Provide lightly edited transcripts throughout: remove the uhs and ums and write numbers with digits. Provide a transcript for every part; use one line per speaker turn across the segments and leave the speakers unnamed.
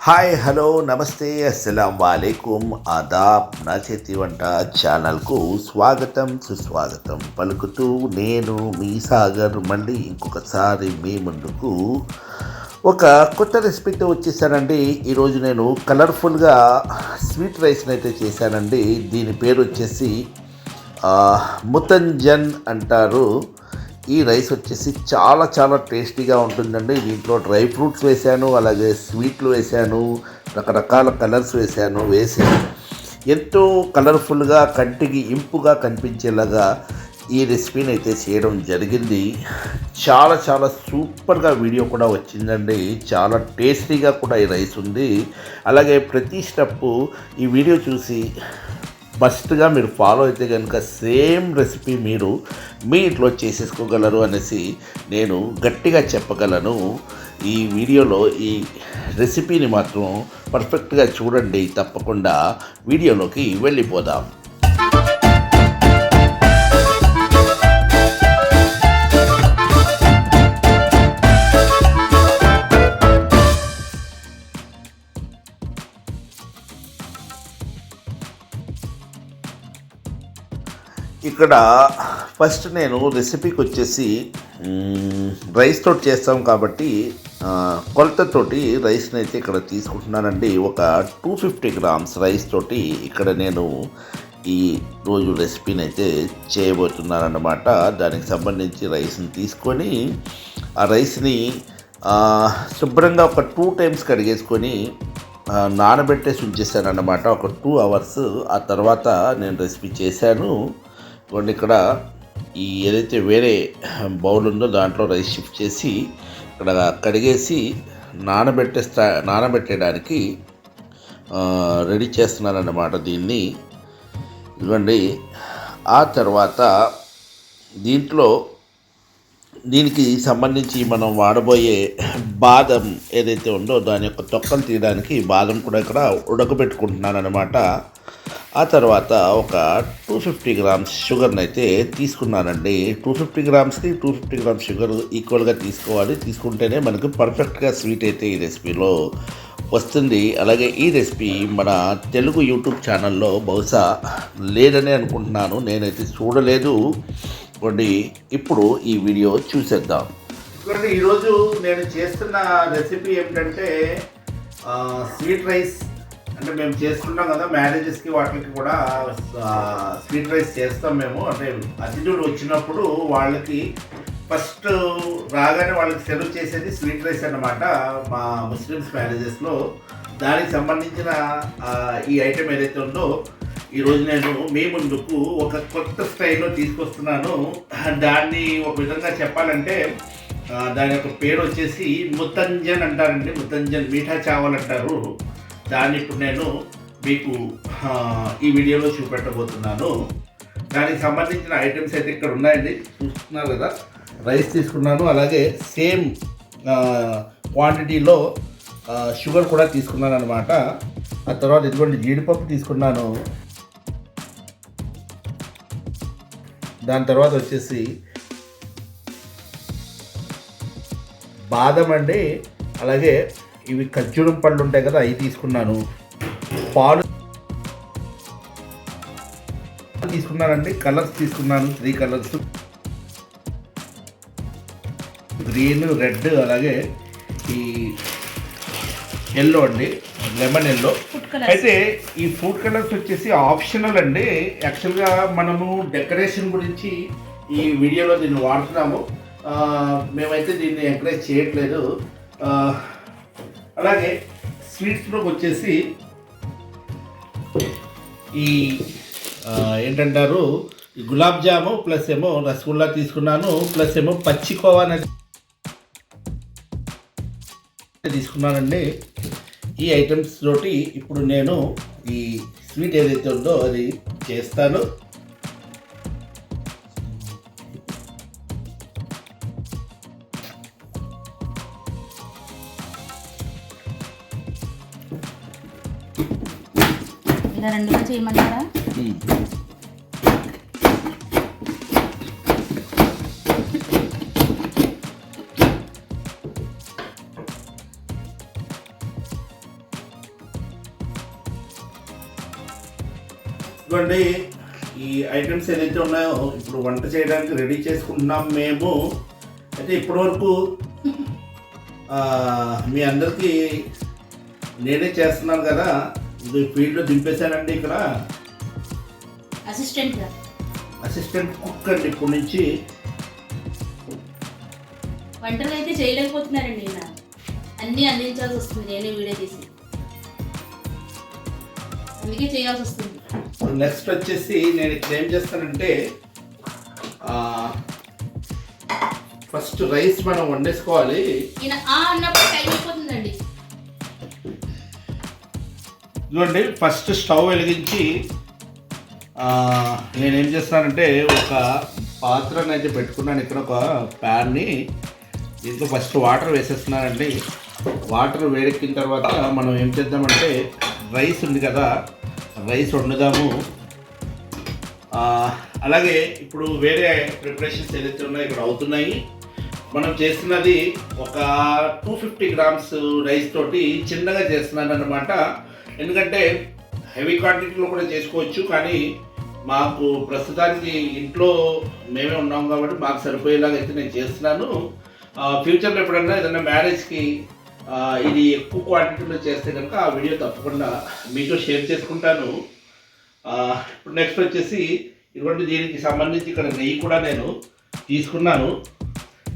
Hi hello నమస్తే అస్సలం వాలేకుమ్ ఆదాబ్ నా చేతి వంట ఛానల్కు స్వాగతం సుస్వాగతం పలుకుతూ నేను మీ సాగర్ మళ్ళీ ఇంకొకసారి మీ ముందుకు ఒక కొత్త రెసిపీతో వచ్చేసానండి. ఈరోజు నేను కలర్ఫుల్గా స్వీట్ రైస్ని అయితే చేశానండి. దీని పేరు వచ్చేసి ముతంజన్ అంటారు. ఈ రైస్ వచ్చేసి చాలా చాలా టేస్టీగా ఉంటుందండి. దీంట్లో డ్రై ఫ్రూట్స్ వేశాను, అలాగే స్వీట్లు వేశాను, రకరకాల కలర్స్ వేసి ఎంతో కలర్ఫుల్గా కంటికి ఇంపుగా కనిపించేలాగా ఈ రెసిపీని అయితే చేయడం జరిగింది. చాలా చాలా సూపర్గా వీడియో కూడా వచ్చిందండి. చాలా టేస్టీగా కూడా ఈ రైస్ ఉంది. అలాగే ప్రతి స్టెప్పు ఈ వీడియో చూసి ఫస్ట్గా మీరు ఫాలో అయితే కనుక సేమ్ రెసిపీ మీరు మీ ఇంట్లో చేసేసుకోగలరు అనేసి నేను గట్టిగా చెప్పగలను. ఈ వీడియోలో ఈ రెసిపీని మాత్రం పర్ఫెక్ట్గా చూడండి. తప్పకుండా వీడియోలోకి వెళ్ళిపోదాం. ఇక్కడ ఫస్ట్ నేను రెసిపీకి వచ్చేసి రైస్ తోటి చేస్తాం కాబట్టి కొలతతోటి రైస్ని అయితే ఇక్కడ తీసుకుంటున్నానండి. ఒక 250 గ్రామ్స్ రైస్ తోటి ఇక్కడ నేను ఈ రోజు రెసిపీని అయితే చేయబోతున్నాను అన్నమాట. దానికి సంబంధించి రైస్ని తీసుకొని ఆ రైస్ని శుభ్రంగా ఒక 2 టైమ్స్ కడిగేసుకొని నానబెట్టేసి ఉంచేసాను అన్నమాట. ఒక 2 అవర్స్. ఆ తర్వాత నేను రెసిపీ చేశాను. చూడండి, ఇక్కడ ఈ ఏదైతే వేరే బౌల్ ఉందో దాంట్లో రైస్ షిఫ్ట్ చేసి ఇక్కడ కడిగేసి నానబెట్టడానికి రెడీ చేస్తున్నాను అన్నమాట దీన్ని. ఇవ్వండి. ఆ తర్వాత దీనికి సంబంధించి మనం వాడబోయే బాదం ఏదైతే ఉందో దాని యొక్క తొక్కలు తీయడానికి బాదం కూడా ఇక్కడ ఉడకబెట్టుకుంటున్నాను అన్నమాట. ఆ తర్వాత ఒక 250 గ్రామ్స్ షుగర్ని అయితే తీసుకున్నానండి. 250 గ్రామ్స్కి 250 గ్రామ్స్ షుగర్ ఈక్వల్గా తీసుకోవాలి. తీసుకుంటేనే మనకు పర్ఫెక్ట్గా స్వీట్ అయితే ఈ రెసిపీలో వస్తుంది. అలాగే ఈ రెసిపీ మన తెలుగు యూట్యూబ్ ఛానల్లో బహుశా లేదని అనుకుంటున్నాను. నేనైతే చూడలేదు. ఇప్పుడు ఈ వీడియో చూసేద్దాం. ఈరోజు నేను చేస్తున్న రెసిపీ ఏమిటంటే స్వీట్ రైస్. అంటే మేము చేసుకుంటాం కదా, మ్యారేజెస్కి వాటికి కూడా స్వీట్ రైస్ చేస్తాం మేము. అంటే అతిథులు వచ్చినప్పుడు వాళ్ళకి ఫస్ట్ రాగానే వాళ్ళకి సర్వ్ చేసేది స్వీట్ రైస్ అన్నమాట. మా ముస్లిమ్స్ మ్యారేజెస్లో దానికి సంబంధించిన ఈ ఐటెం ఏదైతే ఉందో ఈరోజు నేను మీ ముందుకు ఒక కొత్త స్టైల్లో తీసుకొస్తున్నాను. దాన్ని ఒక విధంగా చెప్పాలంటే దాని యొక్క పేరు వచ్చేసి ముతంజన్ అంటారండి. ముతంజన్ మీఠా చావల్ అంటారు. దాన్ని ఇప్పుడు నేను మీకు ఈ వీడియోలో చూపెట్టబోతున్నాను. దానికి సంబంధించిన ఐటమ్స్ అయితే ఇక్కడ ఉన్నాయండి, చూస్తున్నారు కదా. రైస్ తీసుకున్నాను, అలాగే సేమ్ క్వాంటిటీలో షుగర్ కూడా తీసుకున్నాను అనమాట. ఆ తర్వాత ఇటువంటి జీడిపప్పు తీసుకున్నాను. దాని తర్వాత వచ్చేసి బాదం అండి, అలాగే ఇవి ఖర్జూరం పళ్ళు ఉంటాయి కదా, అవి తీసుకున్నాను. పాలు తీసుకున్నానండి. కలర్స్ తీసుకున్నాను, 3 కలర్స్: గ్రీన్, రెడ్, అలాగే ఈ ఎల్లో అండి, లెమన్ ఎల్లో. అయితే ఈ ఫుడ్ కలర్స్ వచ్చేసి ఆప్షనల్ అండి. యాక్చువల్గా మనము డెకరేషన్ గురించి ఈ వీడియోలో దీన్ని వాడుతున్నాము. మేమైతే దీన్ని ఎంకరేజ్ చేయట్లేదు. అలాగే స్వీట్స్లోకి వచ్చేసి ఈ ఏంటంటారు, గులాబ్ జాము ప్లస్ ఏమో రసగుల్లా తీసుకున్నాను, ప్లస్ ఏమో పచ్చికోవా అనేది తీసుకున్నానండి. ఈ ఐటమ్స్ తోటి ఇప్పుడు నేను ఈ స్వీట్ ఏదైతే ఉందో అది చేస్తాను.
ఇలా రెండుగా చేయమంటారా?
ఇదిగోండి ఈ ఐటమ్స్ ఏదైతే ఉన్నాయో ఇప్పుడు వంట చేయడానికి రెడీ చేసుకుంటున్నాం మేము. అయితే ఇప్పటివరకు మీ అందరికీ నేనే చేస్తున్నాను కదా, ఇది ఫీల్డ్లో దింపేశానండి. ఇక్కడ అసిస్టెంట్ కుక్ అండి. ఇప్పటి నుంచి
వంటలు అయితే చేయలేకపోతున్నారండి. అన్నీ అందించాల్సి వస్తుంది, నేనే వీడియో తీసి, అందుకే చేయాల్సి వస్తుంది.
నెక్స్ట్ వచ్చేసి నేను ఇక్కడ ఏం చేస్తానంటే ఫస్ట్ రైస్ మనం వండేసుకోవాలి.
అన్నప్పుడు టైం అయిపోతుందండి.
ఇదిగోండి ఫస్ట్ స్టవ్ వెలిగించి నేనేం చేస్తానంటే ఒక పాత్రని అయితే పెట్టుకున్నాను. ఇక్కడ ఒక ప్యాన్ని, దీంట్లో ఫస్ట్ వాటర్ వేసేస్తున్నానండి. వాటర్ వేడెక్కిన తర్వాత మనం ఏం చేద్దామంటే రైస్ ఉంది కదా, రైస్ వండుదాము. అలాగే ఇప్పుడు వేరే ప్రిపరేషన్స్ ఏదైతే ఉన్నాయో ఇక్కడ అవుతున్నాయి. మనం చేస్తున్నది ఒక 250 గ్రామ్స్ రైస్ తోటి చిన్నగా చేస్తున్నాను అన్నమాట. ఎందుకంటే హెవీ క్వాంటిటీలో కూడా చేసుకోవచ్చు, కానీ మాకు ప్రస్తుతానికి ఇంట్లో మేమే ఉన్నాం కాబట్టి మాకు సరిపోయేలాగా అయితే నేను చేస్తున్నాను. ఫ్యూచర్లో ఎప్పుడన్నా ఏదైనా మ్యారేజ్కి ఇది ఎక్కువ క్వాంటిటీలో చేస్తే కనుక ఆ వీడియో తప్పకుండా మీతో షేర్ చేసుకుంటాను. ఇప్పుడు నెక్స్ట్ వచ్చేసి ఇటువంటి దీనికి సంబంధించి ఇక్కడ నెయ్యి కూడా నేను తీసుకున్నాను.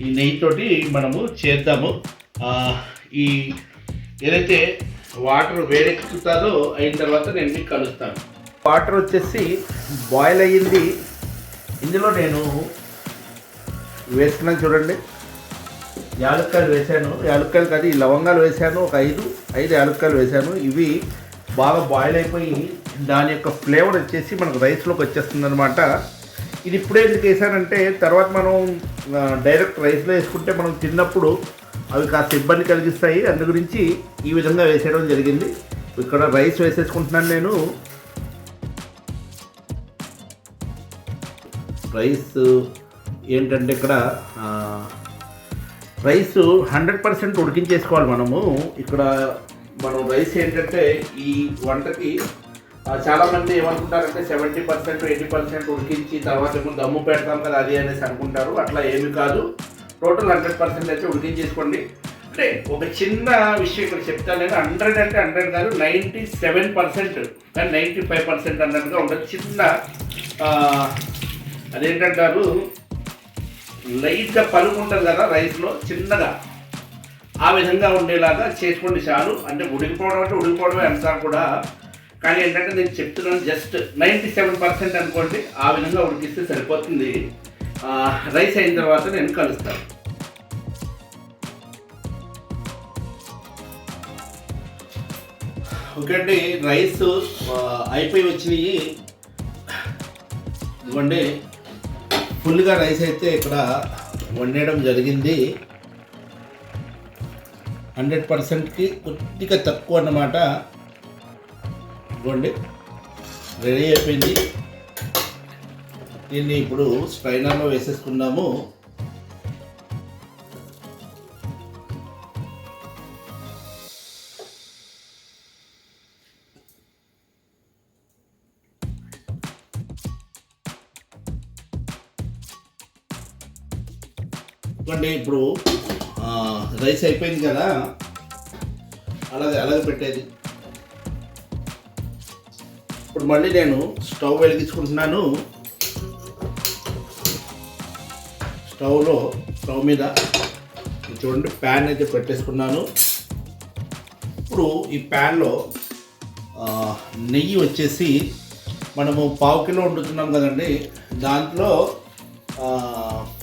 ఈ నెయ్యితోటి మనము చేద్దాము. ఈ ఏదైతే వాటర్ వేడెక్కుతుందో అయిన తర్వాత నేను మీకు కలుస్తాను. వాటర్ వచ్చేసి బాయిల్ అయ్యింది. ఇందులో నేను వేసుకున్నాను చూడండి, యాలక్కాయలు వేసాను. యాలక్కాయలు కాదు, ఈ లవంగాలు వేసాను. ఒక ఐదు యాలక్కాయలు వేసాను. ఇవి బాగా బాయిల్ అయిపోయి దాని యొక్క ఫ్లేవర్ వచ్చేసి మనకు రైస్లోకి వచ్చేస్తుంది అనమాట. ఇది ఇప్పుడే ఎందుకు వేసానంటే తర్వాత మనం డైరెక్ట్ రైస్లో వేసుకుంటే మనం తిన్నప్పుడు అవి కాస్త ఇబ్బంది కలిగిస్తాయి. అందు గురించి ఈ విధంగా వేసేయడం జరిగింది. ఇక్కడ రైస్ వేసేసుకుంటున్నాను నేను. రైస్ ఏంటంటే ఇక్కడ రైస్ 100% ఉడికించేసుకోవాలి మనము. ఇక్కడ మనం రైస్ ఏంటంటే ఈ వంటకి చాలామంది ఏమనుకుంటారంటే 70% 80% ఉడికించి తర్వాత ఏమో దమ్ము పెడతాం కదా అది అనేసి అనుకుంటారు. అట్లా ఏమి కాదు, టోటల్ 100% అయితే ఉడికించేసుకోండి. అంటే ఒక చిన్న విషయం ఇక్కడ చెప్తాను నేను. 100 అంటే 100 కాదు, 97% కానీ 95% అన్నట్టుగా ఉండదు. చిన్న అదేంటంటారు, లైట్గా పలుకు ఉంటుంది కదా రైస్లో, చిన్నగా ఆ విధంగా ఉండేలాగా చేసుకోండి చాలు. అంటే ఉడికిపోవడం అంటే ఉడికిపోవడమే అంతా కూడా, కానీ ఏంటంటే నేను చెప్తున్నాను జస్ట్ 97% అనుకోండి. ఆ విధంగా ఉడికిస్తే సరిపోతుంది. రైస్ అయిన తర్వాత నేను కలుస్తాను. ఓకే అండి, రైస్ అయిపోయి వచ్చినాయి. ఇవ్వండి ఫుల్గా రైస్ అయితే ఇక్కడ వండేయడం జరిగింది. 100%కి కొద్దిగా తక్కువ అన్నమాట. ఇవ్వండి రెడీ అయిపోయింది. దీన్ని ఇప్పుడు స్ట్రైనర్లో వేసేసుకున్నాము. ఇవ్వండి ఇప్పుడు రైస్ అయిపోయింది కదా, అలాగే పెట్టేది. ఇప్పుడు మళ్ళీ నేను స్టవ్ వెలిగించుకుంటున్నాను. స్టవ్ మీద చూడండి ప్యాన్ అయితే పెట్టేసుకున్నాను. ఇప్పుడు ఈ ప్యాన్లో నెయ్యి వచ్చేసి మనము 1/2 కిలో వండుతున్నాం కదండి, దాంట్లో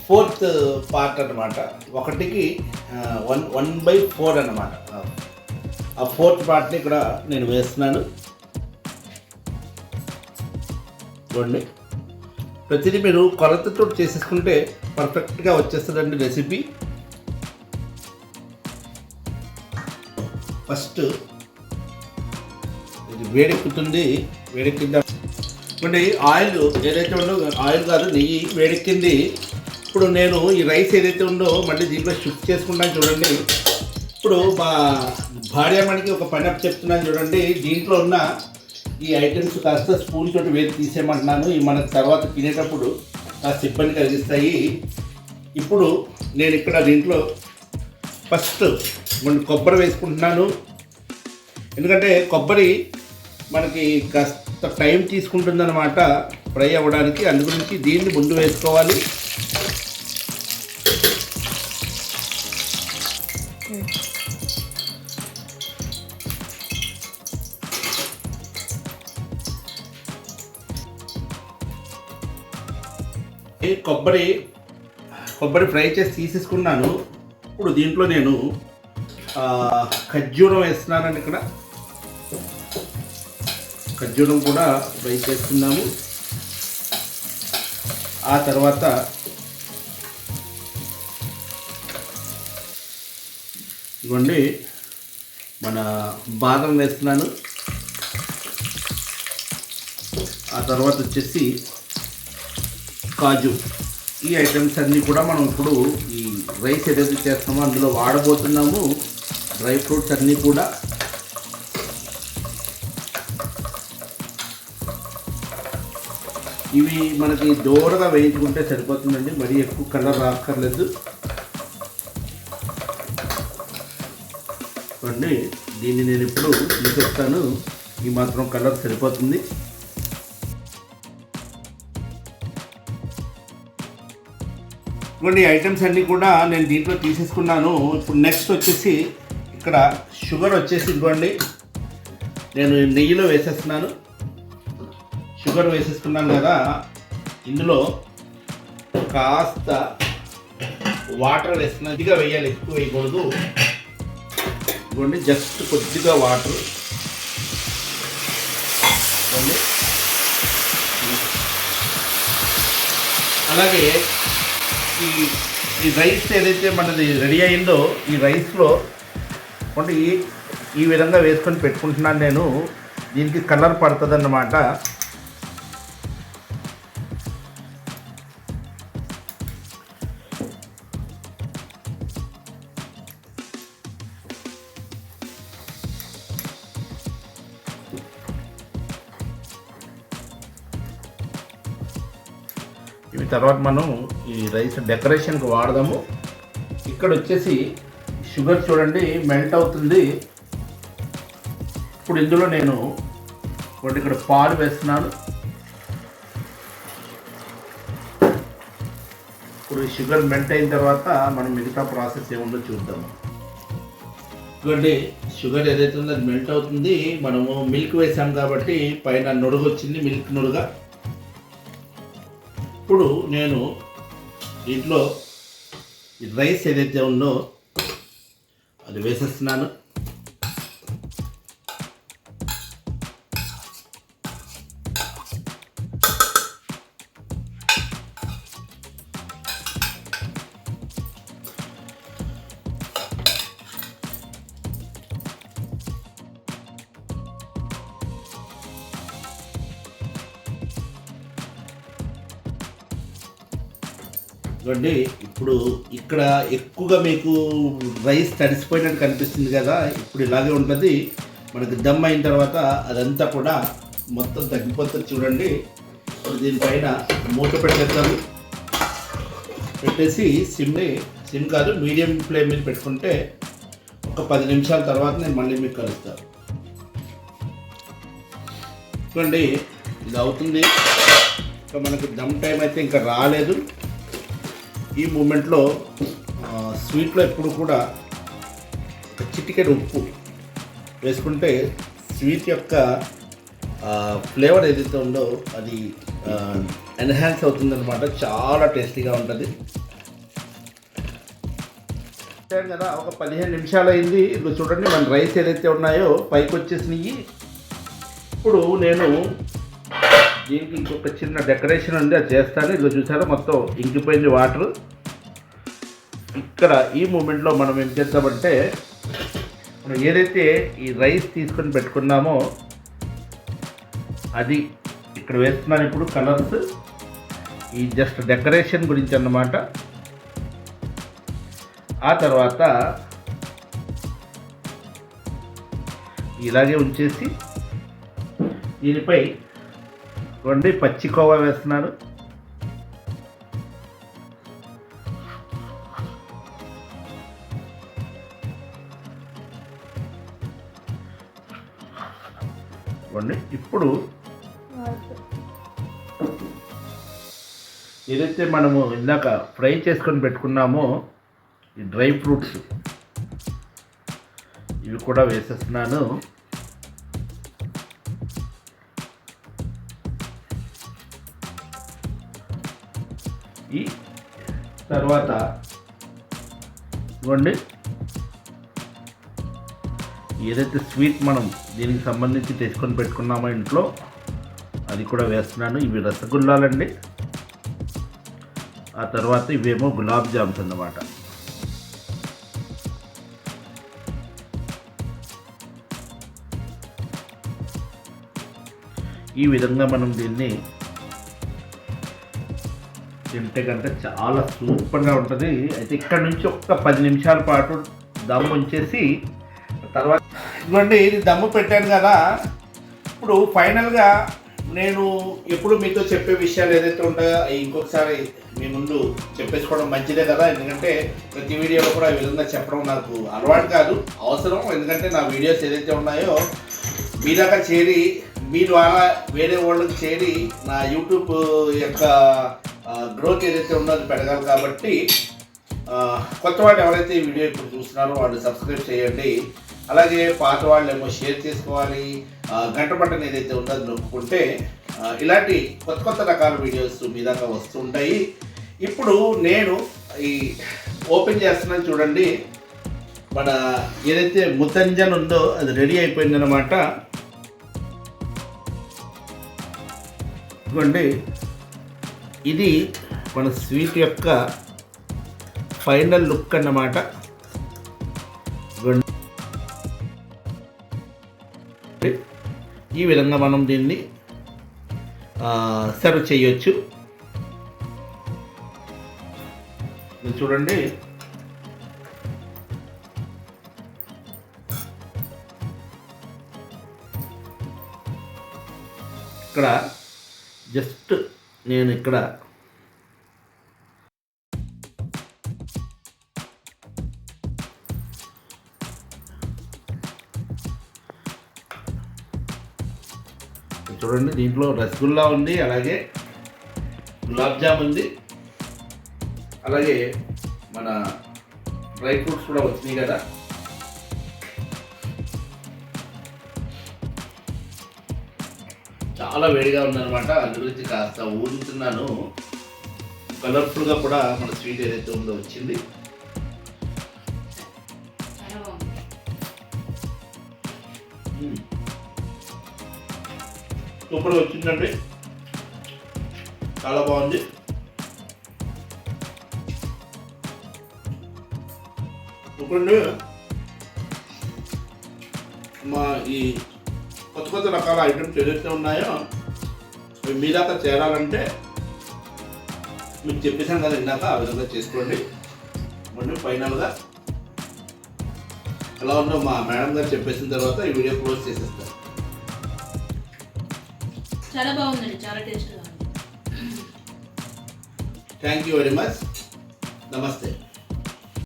4th పార్ట్ అన్నమాట. ఒకటికి 1/4 అన్నమాట. ఆ 4th పార్ట్ని ఇక్కడ నేను వేస్తున్నాను. చూడండి ప్రతిదీ మీరు కొలతతో చేసేసుకుంటే పర్ఫెక్ట్గా వచ్చేస్తుందండి రెసిపీ. ఫస్ట్ ఇది వేడెక్కుతుంది. వేడెక్కిందా చూడండి, ఆయిల్ ఏదైతే ఉందో, ఆయిల్ కాదు నెయ్యి వేడెక్కింది. ఇప్పుడు నేను ఈ రైస్ ఏదైతే ఉందో మళ్ళీ దీంట్లో షిఫ్ట్ చేసుకుంటాను. చూడండి ఇప్పుడు మా భార్యమ్మడికి ఒక పని అప్ చెప్తున్నాను చూడండి. దీంట్లో ఉన్న ఈ ఐటమ్స్ కాస్త స్పూన్ తోటి వేసి తీసేయమంటున్నాను. ఇవి మనకు తర్వాత తినేటప్పుడు కాస్త ఇబ్బంది కలిగిస్తాయి. ఇప్పుడు నేను ఇక్కడ దీంట్లో ఫస్ట్ కొబ్బరి వేసుకుంటున్నాను. ఎందుకంటే కొబ్బరి మనకి కాస్త టైం తీసుకుంటుందన్నమాట ఫ్రై అవ్వడానికి. అందుగురించి దీన్ని ముందు వేసుకోవాలి. కొబ్బరి ఫ్రై చేసి తీసేసుకున్నాను. ఇప్పుడు దీంట్లో నేను ఖర్జూరం వేస్తున్నానండి. ఇక్కడ ఖర్జూరం కూడా ఫ్రై చేస్తున్నాము. ఆ తర్వాత ఇవ్వండి మన బాదం వేస్తున్నాను. ఆ తర్వాత వచ్చేసి కాజు. ఈ ఐటమ్స్ అన్నీ కూడా మనం ఇప్పుడు ఈ రైస్ ఏదైతే చేస్తామో అందులో వాడబోతున్నాము. డ్రై ఫ్రూట్స్ అన్నీ కూడా ఇవి మనకి దూరగా వేయించుకుంటే సరిపోతుందండి. మరీ ఎక్కువ కలర్ రాక్కర్లేదు. అండి దీన్ని నేను ఇప్పుడు తీసేస్తాను. ఈ మాత్రం కలర్ సరిపోతుంది. ఇవ్వండి ఐటమ్స్ అన్నీ కూడా నేను దీంట్లో తీసేసుకున్నాను. ఇప్పుడు నెక్స్ట్ వచ్చేసి ఇక్కడ షుగర్ వచ్చేసి ఇవ్వండి నేను నెయ్యిలో వేసేస్తున్నాను. షుగర్ వేసేసుకున్నాను కదా, ఇందులో కాస్త వాటర్ వేస్తున్నాను. కొద్దిగా వేయాలి, ఎక్కువ వేయకూడదు. ఇవ్వండి జస్ట్ కొద్దిగా వాటర్ ఇవ్వండి. అలాగే ఈ రైస్ ఏదైతే మనది రెడీ అయిందో ఈ రైస్లో అంటే ఈ విధంగా వేసుకొని పెట్టుకుంటున్నాను నేను. దీనికి కలర్ పడుతుంది అన్నమాట. ఇవి తర్వాత మనం ఈ రైస్ డెకరేషన్కి వాడదాము. ఇక్కడ వచ్చేసి షుగర్ చూడండి మెల్ట్ అవుతుంది. ఇప్పుడు ఇందులో నేను ఇక్కడ పాలు వేస్తున్నాను. ఇప్పుడు షుగర్ మెల్ట్ అయిన తర్వాత మనం మిగతా ప్రాసెస్ ఏముందో చూద్దాము. చూడండి షుగర్ ఏదైతే ఉందో అది మెల్ట్ అవుతుంది. మనము మిల్క్ వేసాం కాబట్టి పైన నురుగు వచ్చింది, మిల్క్ నురుగా. ఇప్పుడు నేను దీంట్లో ఈ రైస్ ఏదైతే ఉందో అది వేసేస్తున్నాను. చూడండి ఇప్పుడు ఇక్కడ ఎక్కువగా మీకు రైస్ తడిసిపోయినట్టు కనిపిస్తుంది కదా, ఇప్పుడు ఇలాగే ఉంటుంది. మనకి దమ్ అయిన తర్వాత అదంతా కూడా మొత్తం తగ్గిపోతుంది. చూడండి ఇప్పుడు దీనిపైన మూత పెట్టేద్దాము. పెట్టేసి సిమ్ కాదు మీడియం ఫ్లేమ్ మీద పెట్టుకుంటే ఒక 10 నిమిషాల తర్వాత నేను మళ్ళీ మీకు కలుస్తాను. చూడండి ఇది అవుతుంది. ఇంకా మనకి దమ్ టైం అయితే ఇంకా రాలేదు. ఈ మూమెంట్లో స్వీట్లో ఎప్పుడు కూడా ఒక చిటికెడు ఉప్పు వేసుకుంటే స్వీట్ యొక్క ఫ్లేవర్ ఏదైతే ఉందో అది ఎన్హాన్స్ అవుతుందన్నమాట. చాలా టేస్టీగా ఉంటుంది కదా. ఒక 15 నిమిషాలు అయింది. ఇప్పుడు చూడండి మన రైస్ ఏదైతే ఉన్నాయో పైకి వచ్చేసినాయి. ఇప్పుడు నేను దీనికి ఇంకొక చిన్న డెకరేషన్ ఉంది, అది చేస్తాను. ఇదిగో చూసారా మొత్తం ఇంకిపోయింది వాటర్. ఇక్కడ ఈ మూమెంట్లో మనం ఏం చేద్దామంటే మనం ఏదైతే ఈ రైస్ తీసుకొని పెట్టుకున్నామో అది ఇక్కడ వేస్తున్నాను. ఇప్పుడు కలర్స్ ఈ జస్ట్ డెకరేషన్ గురించి అన్నమాట. ఆ తర్వాత ఇలాగే ఉంచేసి దీనిపై రెండు పచ్చి కోవా వేస్తున్నాను. ఇప్పుడు ఏదైతే మనము ఇందాక ఫ్రై చేసుకొని పెట్టుకున్నామో ఈ డ్రై ఫ్రూట్స్ ఇవి కూడా వేసేస్తున్నాను. ఈ తర్వాత ఇవ్వండి ఏదైతే స్వీట్ మనం దీనికి సంబంధించి తెచ్చుకొని పెట్టుకున్నామో ఇంట్లో అది కూడా వేస్తున్నాను. ఇవి రసగుల్లాలండి. ఆ తర్వాత ఇవేమో గులాబ్ జామ్స్ అన్నమాట. ఈ విధంగా మనం దీన్ని తింటే కనుక చాలా సూపర్గా ఉంటుంది. అయితే ఇక్కడ నుంచి ఒక్క 10 నిమిషాల పాటు దమ్ ఉంచేసి తర్వాత ఇవ్వండి ఇది దమ్ము పెట్టాను కదా. ఇప్పుడు ఫైనల్గా నేను ఎప్పుడు మీతో చెప్పే విషయాలు ఏదైతే ఉంటాయో ఇంకొకసారి మీ ముందు చెప్పేసుకోవడం మంచిదే కదా. ఎందుకంటే ప్రతి వీడియోలో కూడా ఈ విధంగా చెప్పడం నాకు అలవాటు కాదు, అవసరం. ఎందుకంటే నా వీడియోస్ ఏదైతే ఉన్నాయో మీ దాకా చేరి మీ ద్వారా వేరే వాళ్ళకి చేరి నా యూట్యూబ్ యొక్క గ్రోత్ ఏదైతే ఉందో అది పెరగాలి. కాబట్టి కొత్త వాళ్ళు ఎవరైతే ఈ వీడియో ఇప్పుడు చూస్తున్నారో వాళ్ళు సబ్స్క్రైబ్ చేయండి. అలాగే పాత వాళ్ళు ఏమో షేర్ చేసుకోవాలి. గంట బటన్ ఏదైతే ఉందో అది నొక్కుంటే ఇలాంటి కొత్త కొత్త రకాల వీడియోస్ మీ దాకా వస్తుంటాయి. ఇప్పుడు నేను ఈ ఓపెన్ చేస్తున్నాను చూడండి. మన ఏదైతే ముతంజన్ ఉందో అది రెడీ అయిపోయిందన్నమాట. ఇదిగోండి ఇది మన స్వీట్ యొక్క ఫైనల్ లుక్ అన్నమాట. ఈ విధంగా మనం దీన్ని సర్వ్ చేయొచ్చు. చూడండి ఇక్కడ జస్ట్ నేను ఇక్కడ చూడండి దీంట్లో రసగుల్లా ఉంది, అలాగే గులాబ్ జామ్ ఉంది, అలాగే మన డ్రై ఫ్రూట్స్ కూడా వచ్చినాయి కదా. చాలా వేడిగా ఉందన్నమాట, అందు గురించి కాస్త ఊరుతున్నాను. కలర్ఫుల్గా కూడా మన స్వీట్ ఏదైతే ఉందో వచ్చింది. సూపర్గా వచ్చిందండి, చాలా బాగుంది. ఇప్పుడు మా ఈ కొత్త కొత్త రకాల ఐటమ్స్ ఏదైతే ఉన్నాయో అవి మీ దాకా చేరాలంటే మీకు చెప్పేసాను కదా ఇందాక, ఆ విధంగా చేసుకోండి. మొన్న ఫైనల్గా ఎలా ఉందో మా మేడం గారు చెప్పేసిన తర్వాత ఈ వీడియో క్లోజ్ చేసేస్తారు.
చాలా బాగుందండి, చాలా టేస్ట్గా ఉంది.
Thank you very much. నమస్తే.